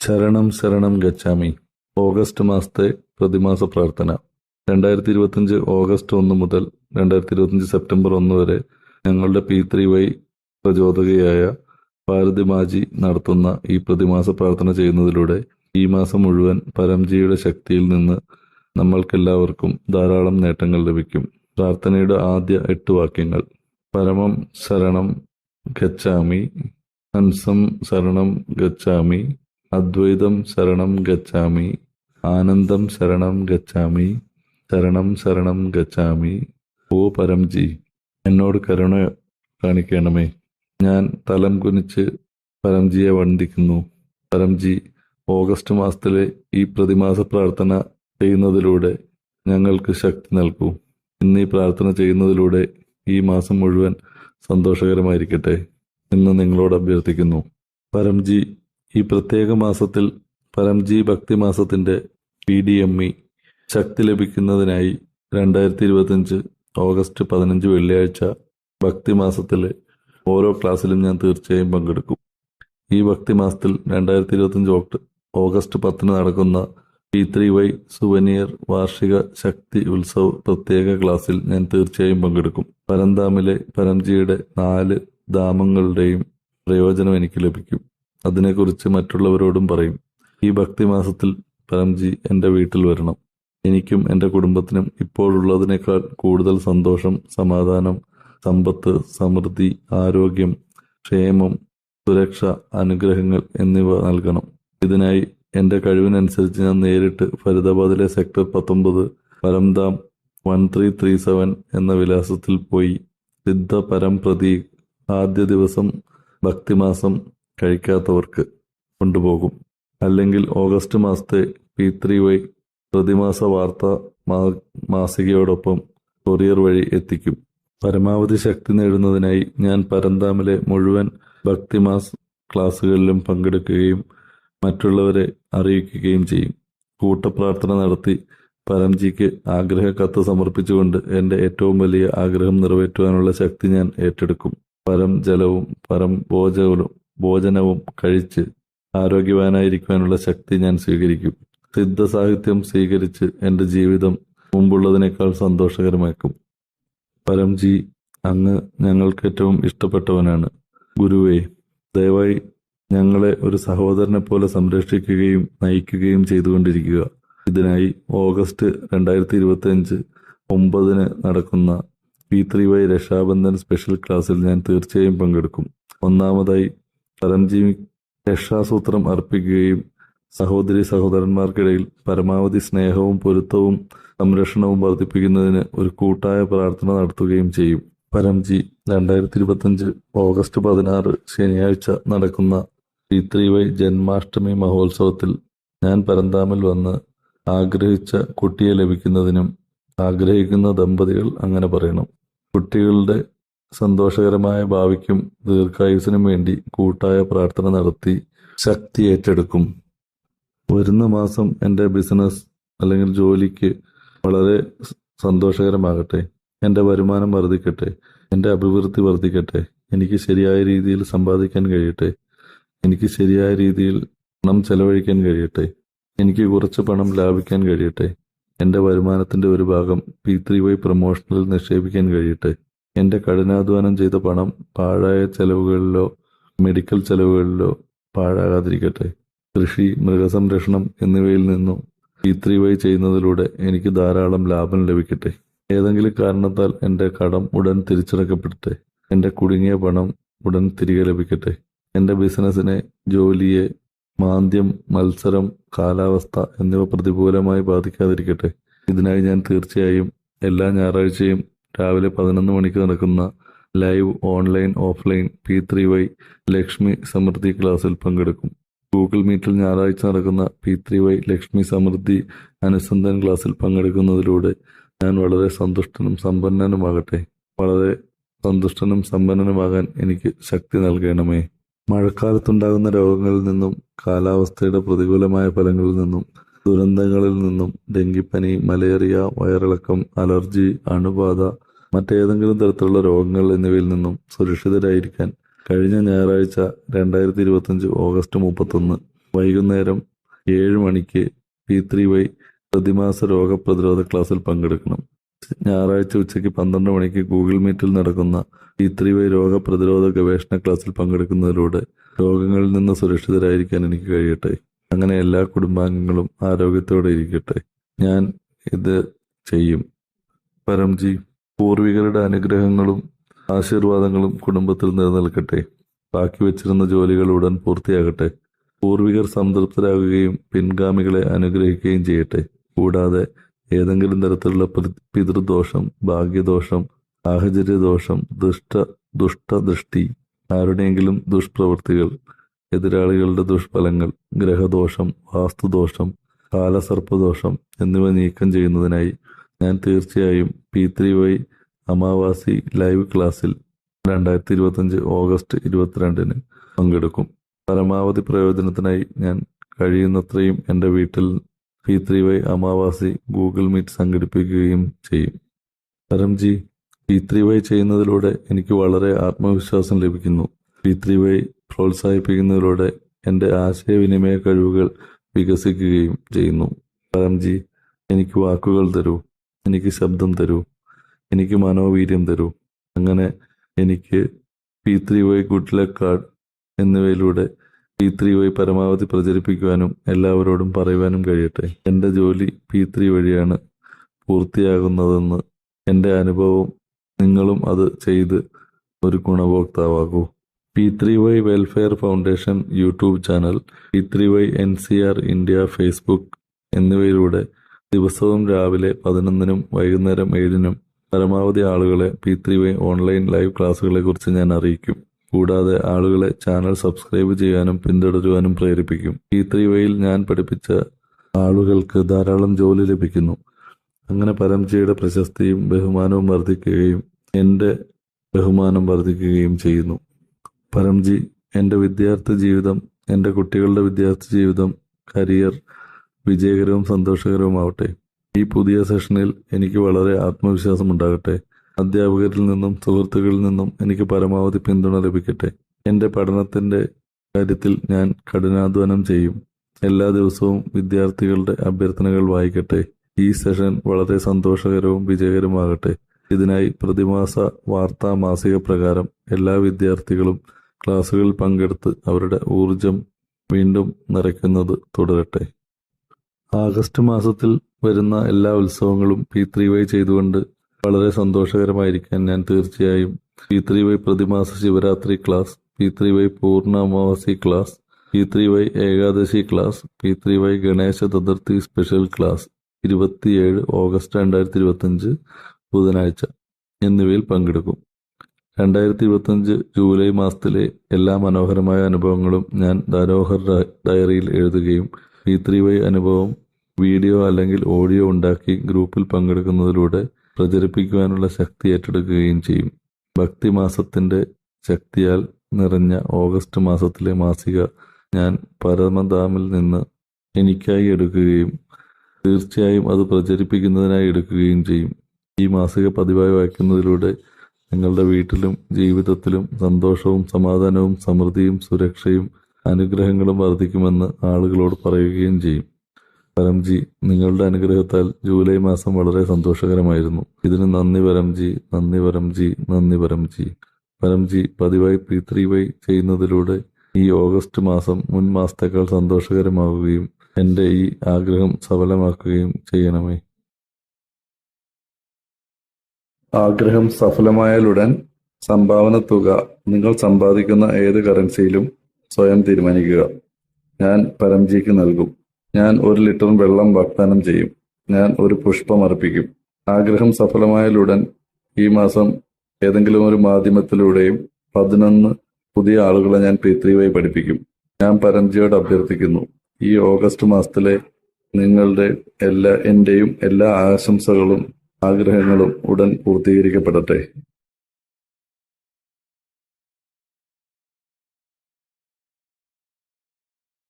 ശരണം ശരണം ഗച്ഛാമി. ഓഗസ്റ്റ് മാസത്തെ പ്രതിമാസ പ്രാർത്ഥന. 2025 ഓഗസ്റ്റ് 1 മുതൽ 2025 സെപ്റ്റംബർ 1 വരെ ഞങ്ങളുടെ P3Y പ്രചോദകയായ ഭാരതി മാജി നടത്തുന്ന ഈ പ്രതിമാസ പ്രാർത്ഥന ചെയ്യുന്നതിലൂടെ ഈ മാസം മുഴുവൻ പരംജിയുടെ ശക്തിയിൽ നിന്ന് നമ്മൾക്കെല്ലാവർക്കും ധാരാളം നേട്ടങ്ങൾ ലഭിക്കും. പ്രാർത്ഥനയുടെ ആദ്യ 8 വാക്യങ്ങൾ: പരമം ശരണം ഗച്ഛാമി, ഹംസം ശരണം ഗച്ഛാമി, അദ്വൈതം ശരണം ഗച്ഛാമി, ആനന്ദം ശരണം ഗച്ഛാമി, ശരണം ശരണം ഗച്ഛാമി. ഓ പരംജി, എന്നോട് കരുണ കാണിക്കണമേ. ഞാൻ തലം കുനിച്ച് പരംജിയെ വന്ദിക്കുന്നു. പരംജി, ഓഗസ്റ്റ് മാസത്തിലെ ഈ പ്രതിമാസ പ്രാർത്ഥന ചെയ്യുന്നതിലൂടെ ഞങ്ങൾക്ക് ശക്തി നൽകൂ. ഇന്ന് ഈ പ്രാർത്ഥന ചെയ്യുന്നതിലൂടെ ഈ മാസം മുഴുവൻ സന്തോഷകരമായിരിക്കട്ടെ എന്ന് നിങ്ങളോട് അഭ്യർത്ഥിക്കുന്നു. പരംജി, ഈ പ്രത്യേക മാസത്തിൽ പരംജി ഭക്തി മാസത്തിൻ്റെ PDME ശക്തി ലഭിക്കുന്നതിനായി 2025 ഓഗസ്റ്റ് 15 വെള്ളിയാഴ്ച ഭക്തി മാസത്തിലെ ഓരോ ക്ലാസ്സിലും ഞാൻ തീർച്ചയായും പങ്കെടുക്കും. ഈ ഭക്തി മാസത്തിൽ 2025 ഓഗസ്റ്റ് 10 നടക്കുന്ന P3Y സുവനിയർ വാർഷിക ശക്തി ഉത്സവ് പ്രത്യേക ക്ലാസ്സിൽ ഞാൻ തീർച്ചയായും പങ്കെടുക്കും. പരന്താമിലെ പരംജിയുടെ 4 ധാമങ്ങളുടെയും പ്രയോജനം എനിക്ക് ലഭിക്കും. അതിനെക്കുറിച്ച് മറ്റുള്ളവരോടും പറയും. ഈ ഭക്തിമാസത്തിൽ പരംജി എൻ്റെ വീട്ടിൽ വരണം. എനിക്കും എൻ്റെ കുടുംബത്തിനും ഇപ്പോഴുള്ളതിനേക്കാൾ കൂടുതൽ സന്തോഷം, സമാധാനം, സമ്പത്ത്, സമൃദ്ധി, ആരോഗ്യം, ക്ഷേമം, സുരക്ഷ, അനുഗ്രഹങ്ങൾ എന്നിവ നൽകണം. ഇതിനായി എൻ്റെ കഴിവിനനുസരിച്ച് ഞാൻ നേരിട്ട് ഫരീദാബാദിലെ സെക്ടർ 19 പരംധാം 1337 എന്ന വിലാസത്തിൽ പോയി സിദ്ധ പരം പ്രതീക് ആദ്യ ദിവസം ഭക്തിമാസം കഴിക്കാത്തവർക്ക് കൊണ്ടുപോകും. അല്ലെങ്കിൽ ഓഗസ്റ്റ് മാസത്തെ P3Y പ്രതിമാസ വാർത്താ മാസികയോടൊപ്പം കൊറിയർ വഴി എത്തിക്കും. പരമാവധി ശക്തി നേടുന്നതിനായി ഞാൻ പരന്താമിലെ മുഴുവൻ ഭക്തിമാസ് ക്ലാസ്സുകളിലും പങ്കെടുക്കുകയും മറ്റുള്ളവരെ അറിയിക്കുകയും ചെയ്യും. കൂട്ടപ്രാർത്ഥന നടത്തി പരംജിക്ക് ആഗ്രഹ കത്ത് സമർപ്പിച്ചുകൊണ്ട് എൻ്റെ ഏറ്റവും വലിയ ആഗ്രഹം നിറവേറ്റുവാനുള്ള ശക്തി ഞാൻ ഏറ്റെടുക്കും. പരം ജലവും പരം ഭോജനവും കഴിച്ച് ആരോഗ്യവാനായിരിക്കുവാനുള്ള ശക്തി ഞാൻ സ്വീകരിക്കും. സിദ്ധ സാഹിത്യം സ്വീകരിച്ച് എൻ്റെ ജീവിതം മുമ്പുള്ളതിനേക്കാൾ സന്തോഷകരമാക്കും. പരംജി, അങ്ങ് ഞങ്ങൾക്ക് ഏറ്റവും ഇഷ്ടപ്പെട്ടവനാണ്. ഗുരുവേ, ദയവായി ഞങ്ങളെ ഒരു സഹോദരനെ പോലെ സംരക്ഷിക്കുകയും നയിക്കുകയും ചെയ്തുകൊണ്ടിരിക്കുക. ഇതിനായി ഓഗസ്റ്റ് 2025 9 നടക്കുന്ന P3Y രക്ഷാബന്ധൻ സ്പെഷ്യൽ ക്ലാസ്സിൽ ഞാൻ തീർച്ചയായും പങ്കെടുക്കും. ഒന്നാമതായി പരംജി രക്ഷാസൂത്രം അർപ്പിക്കുകയും സഹോദരി സഹോദരന്മാർക്കിടയിൽ പരമാവധി സ്നേഹവും പൊരുത്തവും സംരക്ഷണവും വർദ്ധിപ്പിക്കുന്നതിന് ഒരു കൂട്ടായ പ്രാർത്ഥന നടത്തുകയും ചെയ്യും. പരംജി, 2025 ഓഗസ്റ്റ് 16 ശനിയാഴ്ച നടക്കുന്ന P3Y ജന്മാഷ്ടമി മഹോത്സവത്തിൽ ഞാൻ പരന്താമിൽ വന്ന് ആഗ്രഹിച്ച കുട്ടിയെ ലഭിക്കുന്നതിനും ആഗ്രഹിക്കുന്ന ദമ്പതികൾ അങ്ങനെ പറയണം. കുട്ടികളുടെ സന്തോഷകരമായ ഭാവിക്കും ദീർഘായുസിനും വേണ്ടി കൂട്ടായ പ്രാർത്ഥന നടത്തി ശക്തി ഏറ്റെടുക്കും. വരുന്ന മാസം എൻ്റെ ബിസിനസ് അല്ലെങ്കിൽ ജോലിക്ക് വളരെ സന്തോഷകരമാകട്ടെ. എൻ്റെ വരുമാനം വർദ്ധിക്കട്ടെ. എൻ്റെ അഭിവൃദ്ധി വർദ്ധിക്കട്ടെ. എനിക്ക് ശരിയായ രീതിയിൽ സമ്പാദിക്കാൻ കഴിയട്ടെ. എനിക്ക് ശരിയായ രീതിയിൽ പണം ചെലവഴിക്കാൻ കഴിയട്ടെ. എനിക്ക് കുറച്ച് പണം ലാഭിക്കാൻ കഴിയട്ടെ. എൻ്റെ വരുമാനത്തിൻ്റെ ഒരു ഭാഗം P3Y പ്രൊമോഷനിൽ നിക്ഷേപിക്കാൻ കഴിയട്ടെ. എൻ്റെ കഠിനാധ്വാനം ചെയ്ത പണം പാഴായ ചെലവുകളിലോ മെഡിക്കൽ ചെലവുകളിലോ പാഴാകാതിരിക്കട്ടെ. കൃഷി, മൃഗസംരക്ഷണം എന്നിവയിൽ നിന്നും P3Y ചെയ്യുന്നതിലൂടെ എനിക്ക് ധാരാളം ലാഭം ലഭിക്കട്ടെ. ഏതെങ്കിലും കാരണത്താൽ എൻ്റെ കടം ഉടൻ തിരിച്ചടക്കപ്പെടട്ടെ. എൻ്റെ കുടുങ്ങിയ പണം ഉടൻ തിരികെ ലഭിക്കട്ടെ. എൻ്റെ ബിസിനസ്സിനെ, ജോലിയെ മാന്ദ്യം, മത്സരം, കാലാവസ്ഥ എന്നിവ പ്രതികൂലമായി ബാധിക്കാതിരിക്കട്ടെ. ഇതിനായി ഞാൻ തീർച്ചയായും എല്ലാ ഞായറാഴ്ചയും രാവിലെ 11 മണിക്ക് നടക്കുന്ന live online offline P3Y Lakshmi സമൃദ്ധി ക്ലാസ്സിൽ പങ്കെടുക്കും. ഗൂഗിൾ മീറ്റിൽ ഞായറാഴ്ച നടക്കുന്ന P3Y ലക്ഷ്മി സമൃദ്ധി അനുസന്ധാൻ ക്ലാസ്സിൽ പങ്കെടുക്കുന്നതിലൂടെ ഞാൻ വളരെ സന്തുഷ്ടനും സമ്പന്നനുമാകാൻ എനിക്ക് ശക്തി നൽകണമേ. മഴക്കാലത്തുണ്ടാകുന്ന രോഗങ്ങളിൽ നിന്നും കാലാവസ്ഥയുടെ പ്രതികൂലമായ ഫലങ്ങളിൽ നിന്നും ദുരന്തങ്ങളിൽ നിന്നും ഡെങ്കിപ്പനി, മലേറിയ, വയറിളക്കം, അലർജി, അണുബാധ, മറ്റേതെങ്കിലും തരത്തിലുള്ള രോഗങ്ങൾ എന്നിവയിൽ നിന്നും സുരക്ഷിതരായിരിക്കാൻ കഴിഞ്ഞ ഞായറാഴ്ച 2025 ഓഗസ്റ്റ് 31 വൈകുന്നേരം 7 മണിക്ക് P3Y പ്രതിമാസ രോഗപ്രതിരോധ ക്ലാസ്സിൽ പങ്കെടുക്കണം. ഞായറാഴ്ച ഉച്ചയ്ക്ക് 12 മണിക്ക് ഗൂഗിൾ മീറ്റിൽ നടക്കുന്ന P3Y രോഗപ്രതിരോധ ഗവേഷണ ക്ലാസ്സിൽ പങ്കെടുക്കുന്നതിലൂടെ രോഗങ്ങളിൽ നിന്ന് സുരക്ഷിതരായിരിക്കാൻ എനിക്ക് കഴിയട്ടെ. അങ്ങനെ എല്ലാ കുടുംബാംഗങ്ങളും ആരോഗ്യത്തോടെ ഇരിക്കട്ടെ. ഞാൻ ഇത് ചെയ്യും. പരംജി, പൂർവികരുടെ അനുഗ്രഹങ്ങളും ആശീർവാദങ്ങളും കുടുംബത്തിൽ നിലനിൽക്കട്ടെ. ബാക്കി വെച്ചിരുന്ന ജോലികൾ ഉടൻ പൂർത്തിയാകട്ടെ. പൂർവികർ സംതൃപ്തരാകുകയും പിൻഗാമികളെ അനുഗ്രഹിക്കുകയും ചെയ്യട്ടെ. കൂടാതെ ഏതെങ്കിലും തരത്തിലുള്ള പിതൃദോഷം, ഭാഗ്യദോഷം, സാഹചര്യദോഷം, ദുഷ്ടദൃഷ്ടി, ആരുടെയെങ്കിലും ദുഷ്പ്രവൃത്തികൾ, എതിരാളികളുടെ ദുഷ്ഫലങ്ങൾ, ഗ്രഹദോഷം, വാസ്തുദോഷം, കാലസർപ്പദോഷം എന്നിവ നീക്കം ചെയ്യുന്നതിനായി ഞാൻ തീർച്ചയായും P3Y അമാവാസി ലൈവ് ക്ലാസ്സിൽ 2025 ഓഗസ്റ്റ് 22 പങ്കെടുക്കും. പരമാവധി പ്രയോജനത്തിനായി ഞാൻ കഴിയുന്നത്രയും എൻ്റെ വീട്ടിൽ P3Y അമാവാസി ഗൂഗിൾ മീറ്റ് സംഘടിപ്പിക്കുകയും ചെയ്യും. പരംജി, P3Y ചെയ്യുന്നതിലൂടെ എനിക്ക് വളരെ ആത്മവിശ്വാസം ലഭിക്കുന്നു. P3Y പ്രോത്സാഹിപ്പിക്കുന്നതിലൂടെ എൻ്റെ ആശയവിനിമയ കഴിവുകൾ വികസിക്കുകയും ചെയ്യുന്നു. പരംജി, എനിക്ക് വാക്കുകൾ തരൂ, എനിക്ക് ശബ്ദം തരൂ, എനിക്ക് മനോവീര്യം തരൂ. അങ്ങനെ എനിക്ക് P3Y ഗുഡ് ലക്ക് കാർഡ് എന്നിവയിലൂടെ P3Y പരമാവധി പ്രചരിപ്പിക്കുവാനും എല്ലാവരോടും പറയുവാനും കഴിയട്ടെ. എൻ്റെ ജോലി P3 വഴിയാണ് പൂർത്തിയാകുന്നതെന്ന് എൻ്റെ അനുഭവം. നിങ്ങളും അത് ചെയ്ത് ഒരു ഗുണഭോക്താവാകൂ. P3Y welfare foundation YouTube channel, P3Y NCR India Facebook എന്നിവയിലൂടെ ദിവസവും രാവിലെ 11-നും വൈകുന്നേരം 7-നും പരമാവധി ആളുകളെ P3Y ഓൺലൈൻ ലൈവ് ക്ലാസ്സുകളെക്കുറിച്ച് ഞാൻ അറിയിക്കും. കൂടാതെ ആളുകളെ ചാനൽ സബ്സ്ക്രൈബ് ചെയ്യാനും പിന്തുടരുവാനും പ്രേരിപ്പിക്കും. P3Yയിൽ ഞാൻ പഠിപ്പിച്ച ആളുകൾക്ക് ധാരാളം ജോലി ലഭിക്കുന്നു. അങ്ങനെ പരംജിയുടെ പ്രശസ്തിയും ബഹുമാനവും വർദ്ധിക്കുകയും എൻ്റെ ബഹുമാനം വർദ്ധിക്കുകയും ചെയ്യുന്നു. പരംജി, എൻ്റെ വിദ്യാർത്ഥി ജീവിതം, എൻ്റെ കുട്ടികളുടെ വിദ്യാർത്ഥി ജീവിതം, കരിയർ വിജയകരവും സന്തോഷകരവുമാവട്ടെ. ഈ പുതിയ സെഷനിൽ എനിക്ക് വളരെ ആത്മവിശ്വാസമുണ്ടാകട്ടെ. അധ്യാപകരിൽ നിന്നും സുഹൃത്തുക്കളിൽ നിന്നും എനിക്ക് പരമാവധി പിന്തുണ ലഭിക്കട്ടെ. എൻ്റെ പഠനത്തിൻ്റെ കാര്യത്തിൽ ഞാൻ കഠിനാധ്വാനം ചെയ്യും. എല്ലാ ദിവസവും വിദ്യാർത്ഥികളുടെ അഭ്യർത്ഥനകൾ വായിക്കട്ടെ. ഈ സെഷൻ വളരെ സന്തോഷകരവും വിജയകരമാകട്ടെ. ഇതിനായി പ്രതിമാസ വാർത്താ മാസിക പ്രകാരം എല്ലാ വിദ്യാർത്ഥികളും ക്ലാസ്സുകളിൽ പങ്കെടുത്ത് അവരുടെ ഊർജം വീണ്ടും നിറയ്ക്കുന്നത് തുടരട്ടെ. ആഗസ്റ്റ് മാസത്തിൽ വരുന്ന എല്ലാ ഉത്സവങ്ങളും P3Y ചെയ്തുകൊണ്ട് വളരെ സന്തോഷകരമായിരിക്കാൻ ഞാൻ തീർച്ചയായും P3Y പ്രതിമാസ ശിവരാത്രി ക്ലാസ്, P3Y പൂർണ്ണ അമാവാസി class, P3Y Ekadashi class, P3Y Ganesha Chaturthi special class 27 August 2025 ബുധനാഴ്ച എന്നിവയിൽ പങ്കെടുക്കും. 2025 ജൂലൈ മാസത്തിലെ എല്ലാ മനോഹരമായ അനുഭവങ്ങളും ഞാൻ ധരോഹർ ഡയറിയിൽ എഴുതുകയും P3Y അനുഭവം വീഡിയോ അല്ലെങ്കിൽ ഓഡിയോ ഉണ്ടാക്കി ഗ്രൂപ്പിൽ പങ്കെടുക്കുന്നതിലൂടെ പ്രചരിപ്പിക്കുവാനുള്ള ശക്തി ഏറ്റെടുക്കുകയും ചെയ്യും. ഭക്തിമാസത്തിൻ്റെ ശക്തിയാൽ നിറഞ്ഞ ഓഗസ്റ്റ് മാസത്തിലെ മാസിക ഞാൻ പരമധാമിൽ നിന്ന് എനിക്കായി എടുക്കുകയും തീർച്ചയായും അത് പ്രചരിപ്പിക്കുന്നതിനായി എടുക്കുകയും ചെയ്യും. ഈ മാസിക പതിവായി വായിക്കുന്നതിലൂടെ നിങ്ങളുടെ വീട്ടിലും ജീവിതത്തിലും സന്തോഷവും സമാധാനവും സമൃദ്ധിയും സുരക്ഷയും അനുഗ്രഹങ്ങളും വർദ്ധിക്കുമെന്ന് ആളുകളോട് പറയുകയും ചെയ്യും. പരംജി, നിങ്ങളുടെ അനുഗ്രഹത്താൽ ജൂലൈ മാസം വളരെ സന്തോഷകരമായിരുന്നു. ഇതിന് നന്ദി പരംജി, നന്ദി പരംജി, നന്ദി പരംജി. പരംജി, പതിവായി P3Y ചെയ്യുന്നതിലൂടെ ഈ ഓഗസ്റ്റ് മാസം മുൻ മാസത്തേക്കാൾ സന്തോഷകരമാവുകയും എൻ്റെ ഈ ആഗ്രഹം സഫലമാക്കുകയും ചെയ്യണമേ. ആഗ്രഹം സഫലമായാലുടൻ സംഭാവന തുക നിങ്ങൾ സമ്പാദിക്കുന്ന ഏത് കറൻസിയിലും സ്വയം തീരുമാനിക്കുക. ഞാൻ പരംജിക്ക് നൽകും. ഞാൻ 1 ലിറ്റർ വെള്ളം വാഗ്ദാനം ചെയ്യും. ഞാൻ ഒരു പുഷ്പം അർപ്പിക്കും. ആഗ്രഹം സഫലമായാലുടൻ ഈ മാസം ഏതെങ്കിലും ഒരു മാധ്യമത്തിലൂടെയും 11 പുതിയ ആളുകളെ ഞാൻ P3Y പഠിപ്പിക്കും. ഞാൻ പരംജിയോട് അഭ്യർത്ഥിക്കുന്നു, ഈ ഓഗസ്റ്റ് മാസത്തിലെ നിങ്ങളുടെ എൻ്റെയും എല്ലാ ആശംസകളും ആഗ്രഹങ്ങളും ഉടൻ പൂർത്തീകരിക്കപ്പെടട്ടെ.